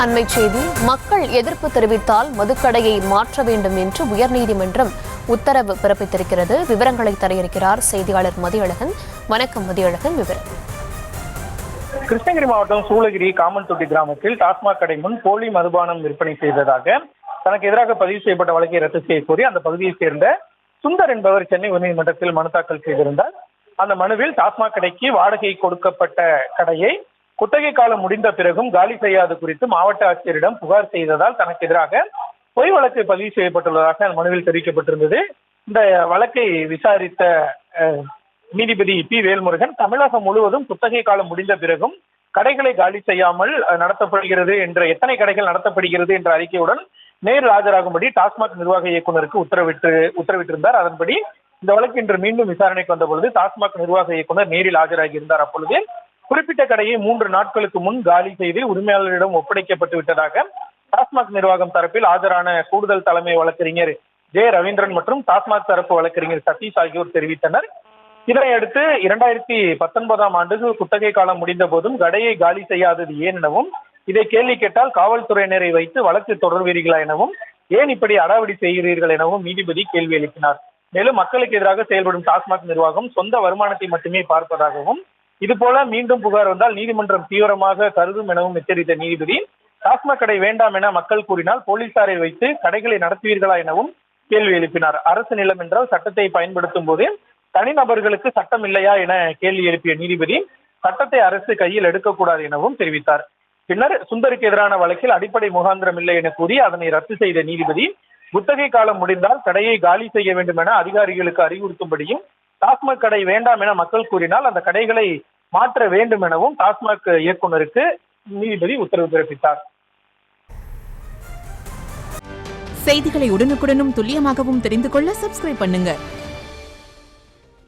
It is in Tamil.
அண்மை செய்தி. மக்கள் எதிர்ப்பு தெரிவித்தால் மதுக்கடையை மாற்ற வேண்டும் என்று உயர்நீதிமன்றம் உத்தரவு பிறப்பித்திருக்கிறது. விவரங்களை தர இருக்கிறார் செய்தியாளர் மதியழகன். வணக்கம் மதியழகன், விவரம். கிருஷ்ணகிரி மாவட்டம் சூளகிரி காமன்தொட்டி கிராமத்தில் டாஸ்மாக் கடை முன் போலி மதுபானம் விற்பனை செய்ததாக தனக்கு எதிராக பதிவு செய்யப்பட்ட வழக்கை ரத்து செய்ய கோரி அந்த பகுதியைச் சேர்ந்த சுந்தர் என்பவர் சென்னை உயர்நீதிமன்றத்தில் மனு தாக்கல் செய்திருந்தார். அந்த மனுவில் டாஸ்மாக் கடைக்கு வாடகை கொடுக்கப்பட்ட கடையை குத்தகை காலம் முடிந்த பிறகும் காலி செய்யாது குறித்து மாவட்ட ஆட்சியரிடம் புகார் செய்ததால் தனக்கு எதிராக பொய் வழக்கு பதிவு செய்யப்பட்டுள்ளதாக அந்த மனுவில் தெரிவிக்கப்பட்டிருந்தது. இந்த வழக்கை விசாரித்த நீதிபதி பி வேல்முருகன், தமிழகம் முழுவதும் குத்தகை காலம் முடிந்த பிறகும் கடைகளை காலி செய்யாமல் நடத்தப்படுகிறது என்ற எத்தனை கடைகள் நடத்தப்படுகிறது என்ற அறிக்கையுடன் நேரில் ஆஜராகும்படி டாஸ்மாக் நிர்வாக இயக்குநருக்கு உத்தரவிட்டிருந்தார். அதன்படி இந்த வழக்கு இன்று மீண்டும் விசாரணைக்கு வந்த பொழுது டாஸ்மாக் நிர்வாக இயக்குநர் நேரில் ஆஜராகி இருந்தார். அப்பொழுது குறிப்பிட்ட கடையை 3 நாட்களுக்கு முன் காலி செய்து உரிமையாளரிடம் ஒப்படைக்கப்பட்டு விட்டதாக டாஸ்மாக் நிர்வாகம் தரப்பில் ஆஜரான கூடுதல் தலைமை வழக்கறிஞர் ஜே ரவீந்திரன் மற்றும் டாஸ்மாக் தரப்பு வழக்கறிஞர் சதீஷ் ஆகியோர் தெரிவித்தனர். இதனையடுத்து 2019ஆம் ஆண்டு குத்தகை காலம் முடிந்த போதும் கடையை காலி செய்யாதது ஏன் எனவும், இதை கேள்வி கேட்டால் காவல்துறையினரை வைத்து வழக்கு தொடர்வீர்களா எனவும், ஏன் இப்படி அடாவடி செய்கிறீர்கள் எனவும் நீதிபதி கேள்வி எழுப்பினார். மேலும் மக்களுக்கு எதிராக செயல்படும் டாஸ்மாக் நிர்வாகம் சொந்த வருமானத்தை மட்டுமே பார்ப்பதாகவும், இதுபோல மீண்டும் புகார் வந்தால் நீதிமன்றம் தீவிரமாக கருதும் எனவும் எச்சரித்த நீதிபதி, டாஸ்மாக் கடை வேண்டாம் என மக்கள் கூறினால் போலீசாரை வைத்து கடைகளை நடத்துவீர்களா எனவும் கேள்வி எழுப்பினார். அரசு நிலம் என்றால் சட்டத்தை பயன்படுத்தும் போது தனிநபர்களுக்கு சட்டம் இல்லையா என கேள்வி எழுப்பிய நீதிபதி, சட்டத்தை அரசு கையில் எடுக்கக்கூடாது எனவும் தெரிவித்தார். பின்னர் சுந்தருக்கு எதிரான வழக்கில் அடிப்படை முகாந்திரம் இல்லை என கூறி அதனை ரத்து செய்த நீதிபதி, குத்தகை காலம் முடிந்தால் கடையை காலி செய்ய வேண்டும் என அதிகாரிகளுக்கு அறிவுறுத்தும்படியும், டாஸ்மாக் கடை வேண்டாம் என மக்கள் கூறினால் அந்த கடைகளை மாற்ற வேண்டும் எனவும் டாஸ்மாக் இயக்குநருக்கு நீதிபதி உத்தரவு பிறப்பித்தார். செய்திகளை உடனுக்குடனும் துல்லியமாகவும் தெரிந்து கொள்ள சப்ஸ்கிரைப் பண்ணுங்க.